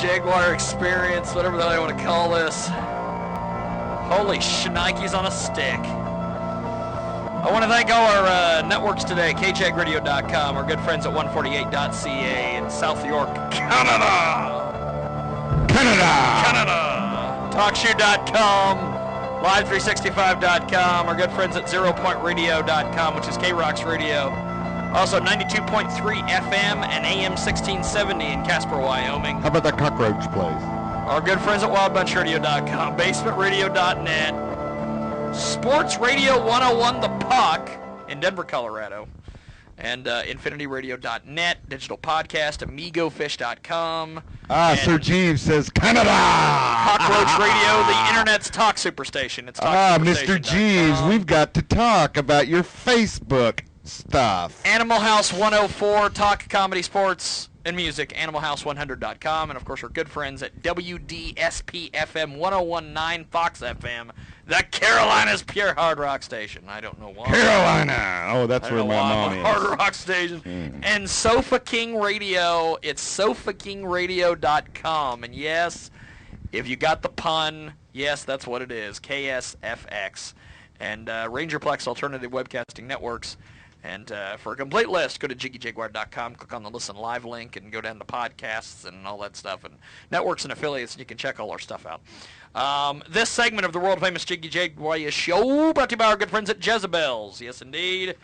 Jaguar experience, whatever the hell you want to call this. Holy shnikes on a stick. I want to thank all our networks today, kjagradio.com, our good friends at 148.ca in South York, Canada. TalkShoe.com, Live365.com, our good friends at ZeroPointRadio.com, which is K-Rock's radio. Also 92.3 FM and AM 1670 in Casper, Wyoming. How about that cockroach place? Our good friends at WildBunchRadio.com, BasementRadio.net, Sports Radio 101 The Puck in Denver, Colorado, and InfinityRadio.net, digital podcast, AmigoFish.com. Sir James says Canada! Cockroach Radio, the Internet's talk superstation. It's Mr. Jeeves, we've got to talk about your Facebook stuff. Animal House 104, talk comedy, sports, and music, AnimalHouse100.com, and of course our good friends at WDSP-FM 1019 Fox FM, the Carolina's pure hard rock station. I don't know why. Carolina! Oh, that's where my mom is. Hard rock station. And Sofa King Radio, it's SofaKingRadio.com, and yes, if you got the pun, yes, that's what it is, KSFX. And Rangerplex Alternative Webcasting Networks. And for a complete list, go to JiggyJaguar.com, click on the Listen Live link, and go down to podcasts and all that stuff, and networks and affiliates, and you can check all our stuff out. This segment of the world-famous Jiggy Jaguar show brought to you by our good friends at Jezebel's. Yes, indeed.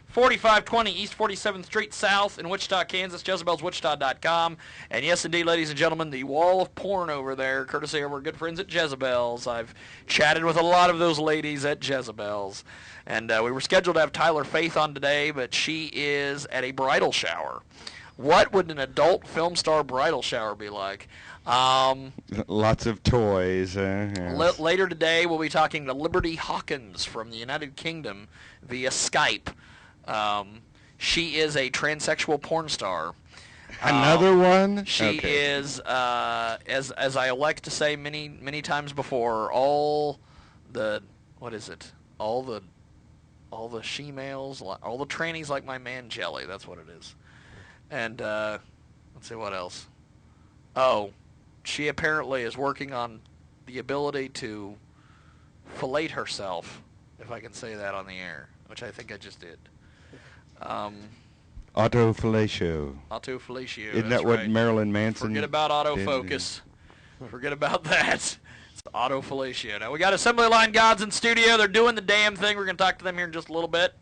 4520 East 47th Street South in Wichita, Kansas, Jezebel'sWichita.com. And yes, indeed, ladies and gentlemen, the wall of porn over there, courtesy of our good friends at Jezebel's. I've chatted with a lot of those ladies at Jezebel's. And we were scheduled to have Tyler Faith on today, but she is at a bridal shower. What would an adult film star bridal shower be like? Lots of toys. Yes. Later today, we'll be talking to Liberty Hawkins from the United Kingdom via Skype. She is a transsexual porn star. Another one? She is, as I like to say many times before, all the she-males, all the trannies like my man Jelly. That's what it is. And let's see what else. Oh, she apparently is working on the ability to fillet herself, if I can say that on the air, which I think I just did. Autofellatio. Autofellatio. Isn't that what Marilyn Manson? Forget about autofocus. Forget about that. It's autofellatio. Now we got Assembly Line Gods in studio. They're doing the damn thing. We're going to talk to them here in just a little bit.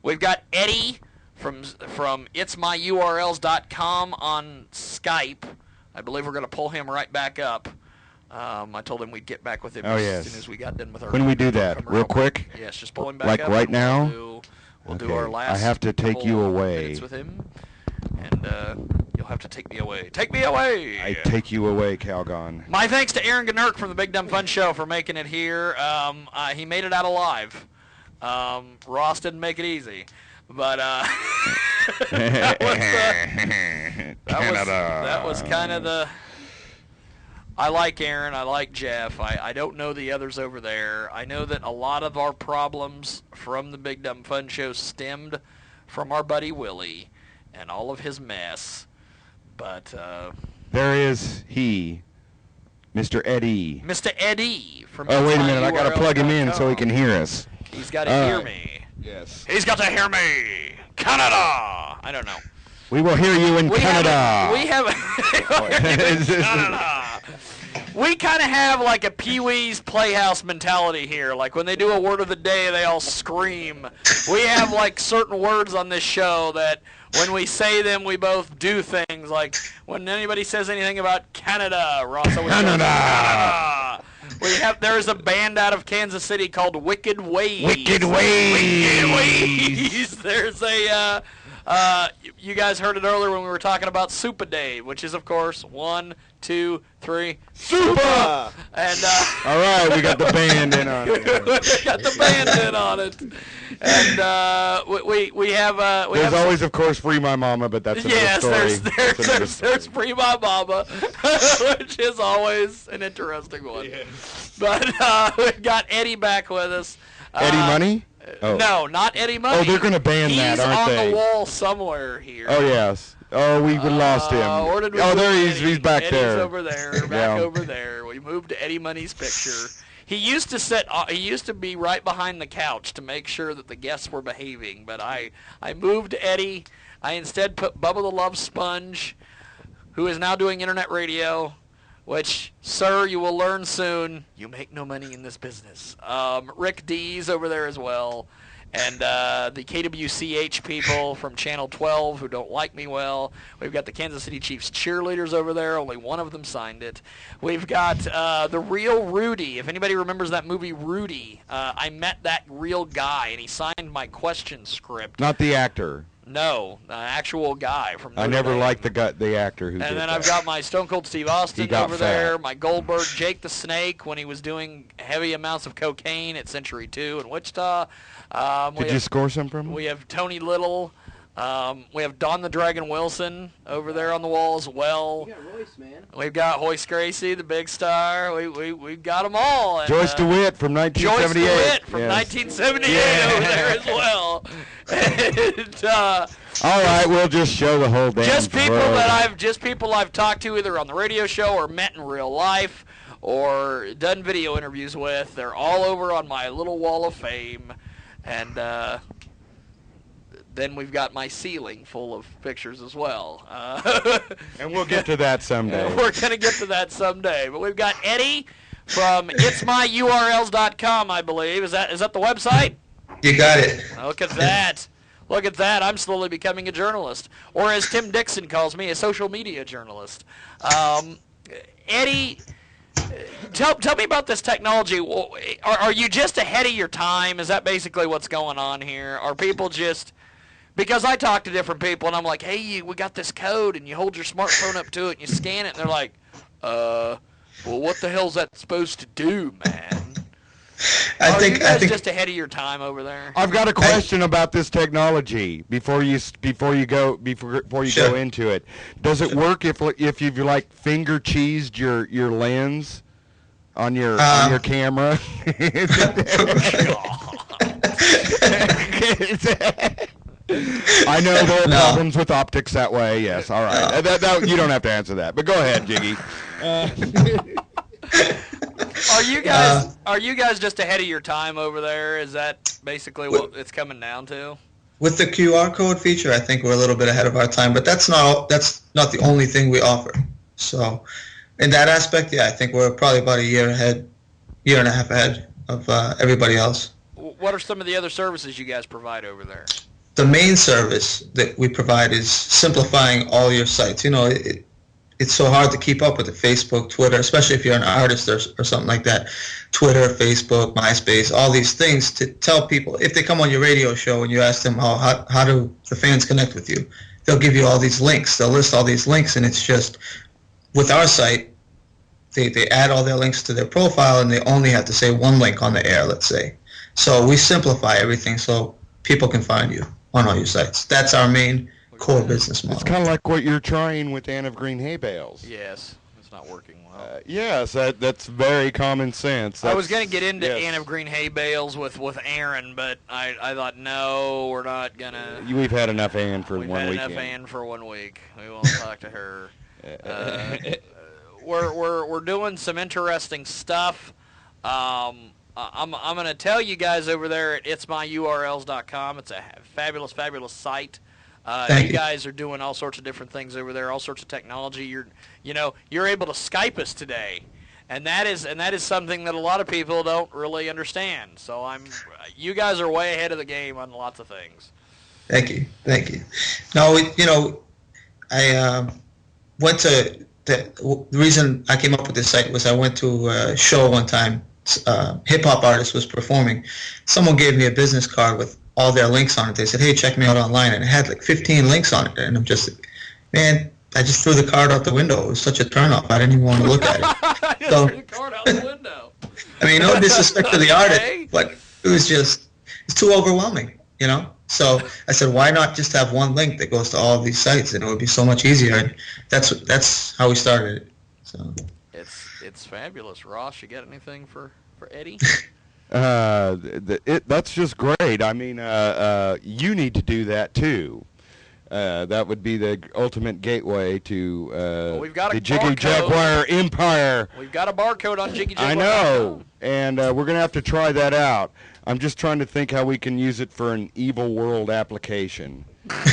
We've got Eddie from itsmyurls.com on Skype. I believe we're going to pull him right back up. I told him we'd get back with him as soon as we got done with our... When we do that, real quick? Yes, just pull him back up. Like right now? We'll do our last I have to take you away. Minutes with him, and you'll have to take me away. Take me away! I take you away, Calgon. My thanks to Aaron Gnerk from the Big Dumb Fun Show for making it here. He made it out alive. Ross didn't make it easy. But that was kind of the... I like Aaron. I like Jeff. I don't know the others over there. I know that a lot of our problems from the Big Dumb Fun Show stemmed from our buddy Willie and all of his mess. But there is he, Mr. Eddie. Mr. Eddie from... Oh, wait a minute. I got to plug him in so he can hear us. He's got to hear me. Yes. He's got to hear me. Canada. I don't know. We will hear you in Canada. We kind of have like a Pee-wee's Playhouse mentality here. Like when they do a word of the day, they all scream. We have like certain words on this show that when we say them, we both do things. Like when anybody says anything about Canada, Ross always goes, Canada. There's a band out of Kansas City called Wicked Ways. Wicked Ways. Wicked Ways. There's a... you guys heard it earlier when we were talking about Super Day, which is, of course, 1, 2, 3, Super! And, all right, we got the band in on it. We got the band in on it. And we have... There's always, of course, Free My Mama, but that's another story. Yes, there's Free My Mama, which is always an interesting one. Yes. But we've got Eddie back with us. Eddie Money? Oh. No, not Eddie Money. Oh, they're going to ban that, aren't they? He's on the wall somewhere here. Oh, yes. Oh, we lost him. Or did we there he is. He's back Eddie's there. over there. Back over there. We moved to Eddie Money's picture. He used to sit. He used to be right behind the couch to make sure that the guests were behaving. But I moved Eddie. I instead put Bubba the Love Sponge, who is now doing internet radio, which, sir, you will learn soon. You make no money in this business. Rick D's over there as well. And the KWCH people from Channel 12 who don't like me well. We've got the Kansas City Chiefs cheerleaders over there. Only one of them signed it. We've got the real Rudy. If anybody remembers that movie Rudy, I met that real guy, and he signed my question script. Not the actor. No, an actual guy from Notre I never Dame. liked the actor who did that. And then I've got my Stone Cold Steve Austin over fat. there, my Goldberg Jake the Snake when he was doing heavy amounts of cocaine at Century 2 in Wichita. Did you score some from him? We have Tony Little. We have Don the Dragon Wilson over there on the wall as well. You got Royce, man. We've got Hoyce Gracie, the big star. We've got them all. And, Joyce DeWitt from 1978. Joyce DeWitt from 1978 over there as well. And, all right, we'll just show the whole damn people I've talked to either on the radio show or met in real life or done video interviews with. They're all over on my little wall of fame. And then we've got my ceiling full of pictures as well. And we'll get to that someday. We're going to get to that someday. But we've got Eddie from itsmyurls.com, I believe. Is that the website? You got it. Look at that. Look at that. I'm slowly becoming a journalist. Or as Tim Dixon calls me, a social media journalist. Eddie, tell me about this technology. Are you just ahead of your time? Is that basically what's going on here? Are people just... Because I talk to different people, and I'm like, hey, we got this code, and you hold your smartphone up to it, and you scan it, and they're like, well, what the hell's that supposed to do, man? Are you guys just ahead of your time over there? I've got a question about this technology before you go into it. Does it work if you've like finger cheesed your lens on your camera? I know there are problems with optics that way. Yes, all right. That you don't have to answer that, but go ahead, Jiggy. Are you guys just ahead of your time over there? Is that basically what it's coming down to? With the QR code feature, I think we're a little bit ahead of our time, but that's not the only thing we offer. So, in that aspect, yeah, I think we're probably about a year and a half ahead of everybody else. What are some of the other services you guys provide over there? The main service that we provide is simplifying all your sites. You know, it's so hard to keep up with the Facebook, Twitter, especially if you're an artist or something like that. Twitter, Facebook, MySpace, all these things to tell people. If they come on your radio show and you ask them how do the fans connect with you, they'll give you all these links. They'll list all these links, and it's just, with our site, they add all their links to their profile, and they only have to say one link on the air, let's say. So we simplify everything so people can find you on all your sites. That's our main core business model. It's kind of like what you're trying with Anne of Green Hay Bales. Yes, it's not working well. Yes, that's very common sense. I was going to get into Anne of Green Hay Bales with Aaron, but I thought, no, we're not going to. We've had enough Anne for 1 week. We've had enough Anne for 1 week. We won't talk to her. We're doing some interesting stuff. I'm going to tell you guys over there at itsmyurls.com. It's a fabulous, fabulous site. You guys are doing all sorts of different things over there, all sorts of technology. You're able to Skype us today, and that is something that a lot of people don't really understand. So you guys are way ahead of the game on lots of things. Thank you. No, I went to the reason I came up with this site was I went to a show one time. Hip-hop artist was performing. Someone gave me a business card with all their links on it. They said, hey, check me out online, and it had like 15 links on it, and I'm just like, man, I just threw the card out the window. It was such a turnoff. I didn't even want to look at it. So, threw the card out the window. I mean, no disrespect to the artist, but it's too overwhelming, So I said, why not just have one link that goes to all of these sites, and it would be so much easier. And that's how we started it. So it's fabulous. Ross, you got anything for Eddie? That's just great. I mean, you need to do that too. That would be the ultimate gateway to we've got a the Jiggy barcode. Jaguar empire. We've got a barcode on Jiggy Jaguar. I know, and we're going to have to try that out. I'm just trying to think how we can use it for an evil world application. Can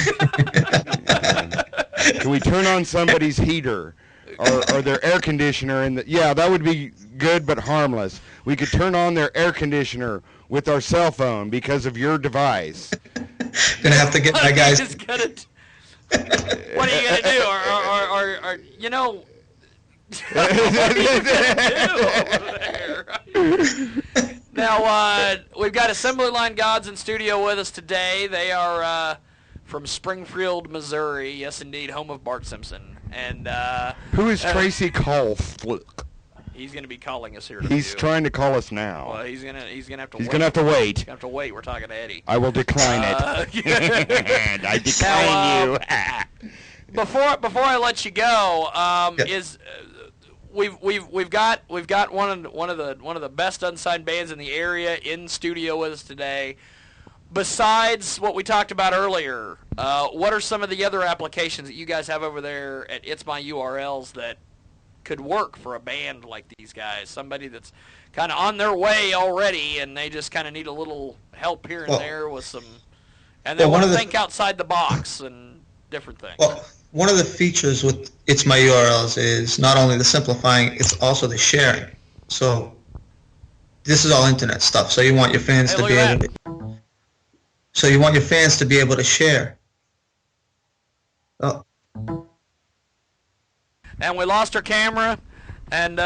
we turn on somebody's heater or their air conditioner? Yeah, that would be good but harmless. We could turn on their air conditioner with our cell phone because of your device. Gonna have to get my guys. What are you gonna do? Or you know? What are you gonna do over there? Now we've got Assembly Line Gods in studio with us today. They are from Springfield, Missouri. Yes, indeed, home of Bart Simpson. And who is Tracy Kolf? He's going to be calling us here. He's trying to call us now. Well, he's gonna have to. He's wait. gonna have to wait. He's gonna have to wait. We're talking to Eddie. I will decline it. I decline you. Before I let you go, we've got one of the best unsigned bands in the area in studio with us today. Besides what we talked about earlier, what are some of the other applications that you guys have over there at It's My URLs that could work for a band like these guys? Somebody that's kind of on their way already, and they just kind of need a little help here and there with some, and they want to think outside the box and different things. Well, one of the features with It's My URLs is not only the simplifying, it's also the sharing. So this is all internet stuff. So you want your fans to be able to. So you want your fans to be able to share. Oh. And we lost our camera, and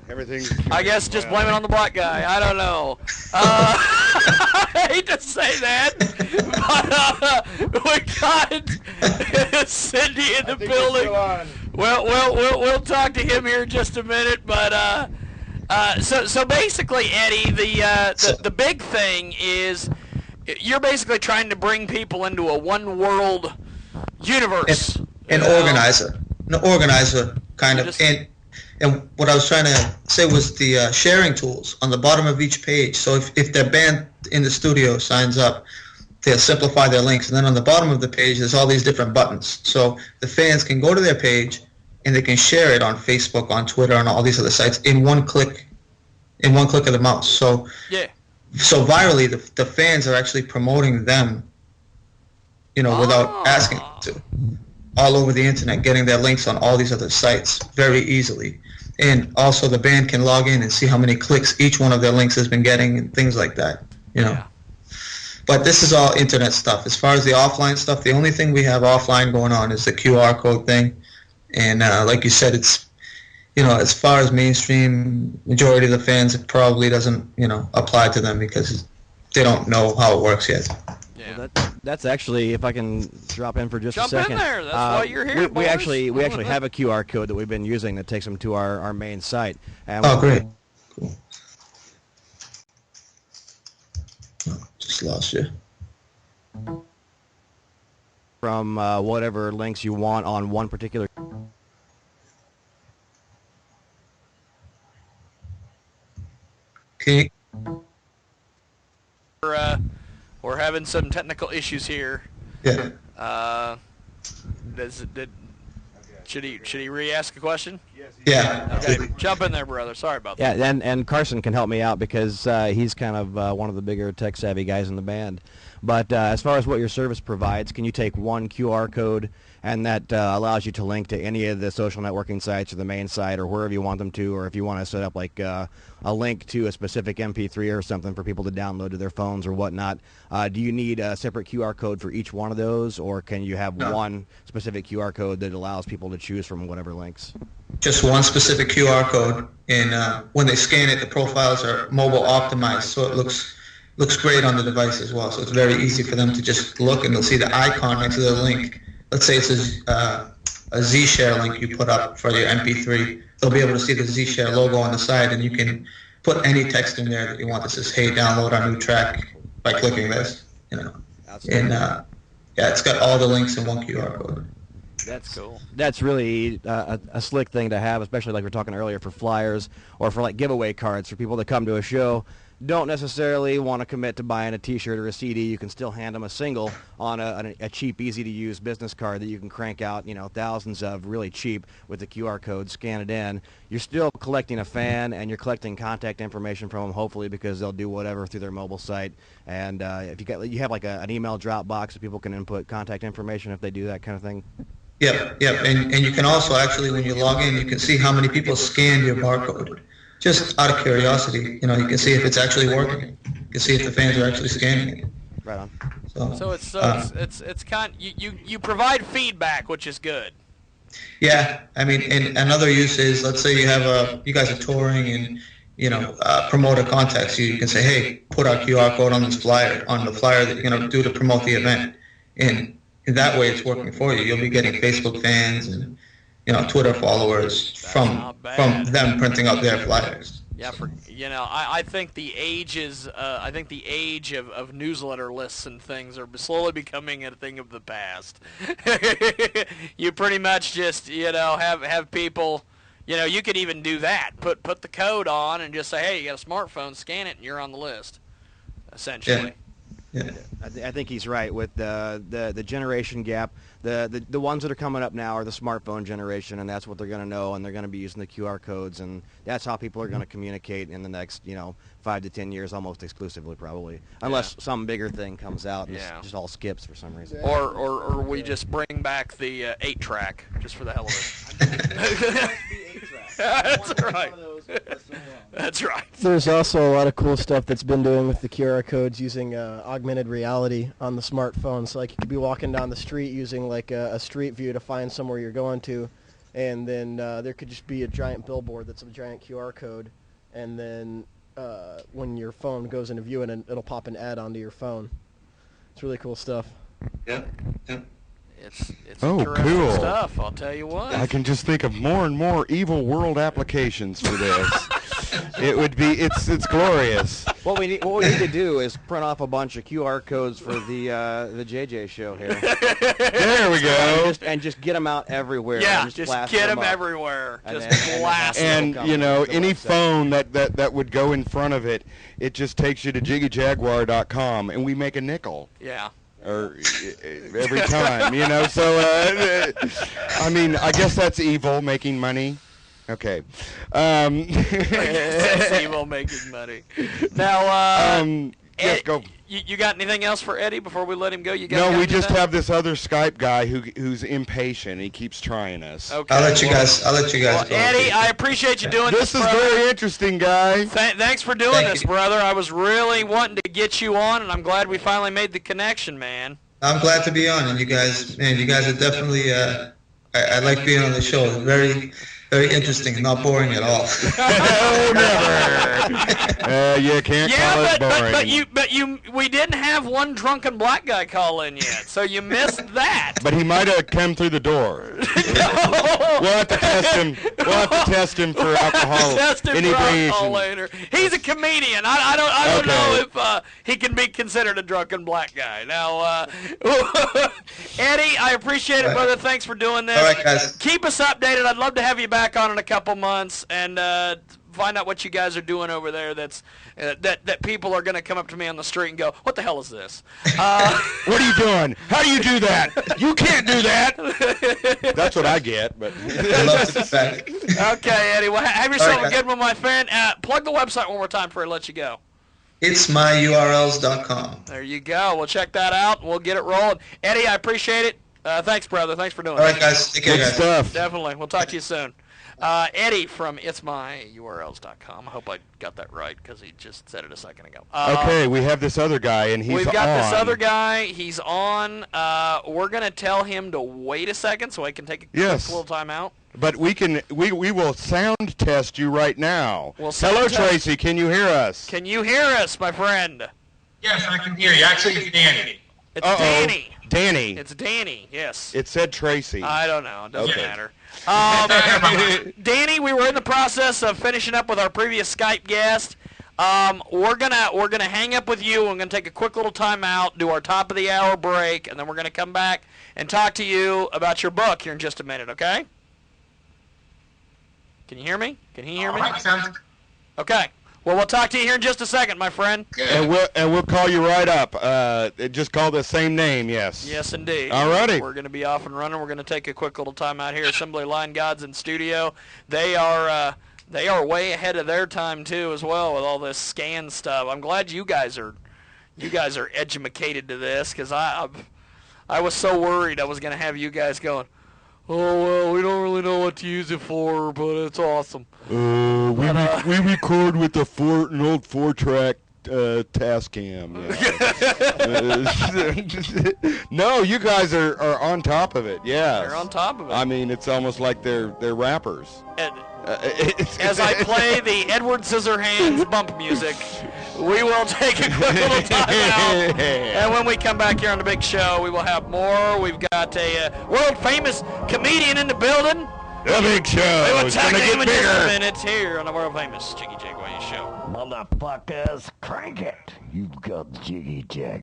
everything. I guess just blame it on the black guy. I don't know. I hate to say that, but we got Cindy in the building. We'll talk to him here in just a minute. But so basically, Eddie, the big thing is you're basically trying to bring people into a one world universe. An organizer kind of. And what I was trying to say was the sharing tools on the bottom of each page. So if their band in the studio signs up, they'll simplify their links. And then on the bottom of the page, there's all these different buttons. So the fans can go to their page and they can share it on Facebook, on Twitter, on all these other sites in one click of the mouse. So virally, the fans are actually promoting them, without asking them to, all over the internet, getting their links on all these other sites very easily. And also the band can log in and see how many clicks each one of their links has been getting and things like that, Yeah. But this is all internet stuff. As far as the offline stuff, the only thing we have offline going on is the QR code thing. And like you said, it's, as far as mainstream, majority of the fans, it probably doesn't, apply to them because they don't know how it works yet. Yeah. Well, that's actually, if I can drop in for just a second. Jump in there. That's why you're here. We actually have a QR code that we've been using that takes them to our main site. And great. Cool. Oh, just lost you. From whatever links you want on one particular. Okay. We're having some technical issues here. Yeah. Should he re-ask a question? Yeah. Okay, jump in there, brother. Sorry about that. Yeah, and Carson can help me out because he's kind of one of the bigger tech-savvy guys in the band. But as far as what your service provides, can you take one QR code and that allows you to link to any of the social networking sites or the main site or wherever you want them to, or if you want to set up like a link to a specific MP3 or something for people to download to their phones or whatnot, do you need a separate QR code for each one of those, or can you have one specific QR code that allows people to choose from whatever links? Just one specific QR code, and when they scan it, the profiles are mobile optimized, so it looks great on the device as well. So it's very easy for them to just look, and they'll see the icon next to the link. Let's say it's a Z-Share link you put up for your MP3. They'll be able to see the Z-Share logo on the side, and you can put any text in there that you want that says, "Hey, download our new track," by clicking this. And it's got all the links in one QR code. That's cool. That's really a slick thing to have, especially like we were talking earlier for flyers or for like giveaway cards for people that come to a show don't necessarily want to commit to buying a T-shirt or a CD, you can still hand them a single on a cheap, easy-to-use business card that you can crank out, thousands of really cheap with the QR code, scan it in. You're still collecting a fan, and you're collecting contact information from them, hopefully, because they'll do whatever through their mobile site. And if you have like an email drop box that people can input contact information if they do that kind of thing. Yep. And you can also actually, when you log in, you can see how many people scanned your barcode. Just out of curiosity, you can see if it's actually working. You can see if the fans are actually scanning it. Right on. So it's kind you provide feedback, which is good. Yeah, I mean, and another use is, let's say you guys are touring and promoter contacts you. You can say, hey, put our QR code on this flyer, on the flyer that you're gonna do to promote the event, and in that way it's working for you. You'll be getting Facebook fans and Twitter followers from them printing out their flyers. Yeah, I think the age of newsletter lists and things are slowly becoming a thing of the past. You pretty much just have people, you could even do that. Put the code on and just say, hey, you got a smartphone, scan it, and you're on the list. Essentially. Yeah. I think he's right with the generation gap. The ones that are coming up now are the smartphone generation, and that's what they're going to know, and they're going to be using the QR codes, and that's how people are going to communicate in the next 5 to 10 years, almost exclusively probably, unless some bigger thing comes out and just all skips for some reason. Or we just bring back the 8-track just for the hell of it. That's right. That's right. There's also a lot of cool stuff that's been doing with the QR codes using augmented reality on the smartphone. So like you could be walking down the street using like a street view to find somewhere you're going to, and then there could just be a giant billboard that's a giant QR code, and then when your phone goes into view, and it'll pop an ad onto your phone. It's really cool stuff. Yeah. It's cool stuff, I'll tell you what. I can just think of more and more evil world applications for this. It's glorious. What we need to do is print off a bunch of QR codes for the JJ show here. There we go. And just get them out everywhere. Yeah, and just blast them up. everywhere. And Just blast them. And any phone that would go in front of it, it just takes you to jiggyjaguar.com, and we make a nickel. Yeah. Or every time, So I mean, I guess that's evil, making money. Okay. That's evil, making money. Now, yes, go. You got anything else for Eddie before we let him go? No, we just have this other Skype guy who's impatient. He keeps trying us. Okay. I'll let you guys Well, go. Eddie, I appreciate you doing this. This is very interesting, guy. Thanks for doing this, brother. I was really wanting to get you on, and I'm glad we finally made the connection, man. I'm glad to be on, and you guys are definitely. I like being on the show. It's very, very interesting, not boring at all. Oh, never. You can't call it boring. We didn't have one drunken black guy call in yet, so you missed that. But he might have come through the door. We'll have to test him for alcohol. Test him for alcohol later. He's a comedian. I don't know if he can be considered a drunken black guy. Now, Eddie, I appreciate it, brother. Thanks for doing this. All right, guys. Keep us updated. I'd love to have you back on in a couple months and find out what you guys are doing over there. That people are going to come up to me on the street and go, "What the hell is this?" What are you doing? How do you do that? You can't do that. That's what I get. But I love the fact. Okay, Eddie. Well, have yourself a good one, my friend. Plug the website one more time before I let you go. It's myurls.com. There you go. We'll check that out. We'll get it rolling. Eddie, I appreciate it. Thanks, brother. Thanks for doing it. All right, guys. Take care, good guys. stuff. Definitely. We'll talk to you soon. Eddie from itsmyurls.com. I hope I got that right because he just said it a second ago. Okay, we have this other guy, and he's on. We've got this other guy. He's on. We're going to tell him to wait a second so I can take a quick little time out. But we will sound test you right now. Hello, Tracy. Can you hear us? Can you hear us, my friend? Yes, I can hear you. Actually, it's Danny. It's Danny. Danny. It's Danny, yes. It said Tracy. I don't know. It doesn't matter. Danny, we were in the process of finishing up with our previous Skype guest. We're gonna hang up with you. We're gonna take a quick little time out, do our top of the hour break, and then we're gonna come back and talk to you about your book here in just a minute. Okay? Can you hear me? Can he hear me? All right, sounds Okay. Well, we'll talk to you here in just a second, my friend. And we'll call you right up. Just call the same name, yes. Yes, indeed. Alrighty. We're going to be off and running. We're going to take a quick little time out here. Assembly Line Gods in studio. They are way ahead of their time too, as well, with all this scan stuff. I'm glad you guys are educated to this, because I was so worried I was going to have you guys going, oh, well, we don't really know what to use it for, but it's awesome. We record with an old 4-track Tascam. Yeah. No, you guys are on top of it. Yeah, They're on top of it. I mean, it's almost like they're rappers. And as I play the Edward Scissorhands bump music, we will take a quick little time out. And when we come back here on the big show, we will have more. We've got a world-famous comedian in the building. The big show. We will It's talk gonna to him get in just a bigger. minute here on the world-famous Jiggy Jaguar show. Motherfuckers, crank it. You've got Jiggy Jag.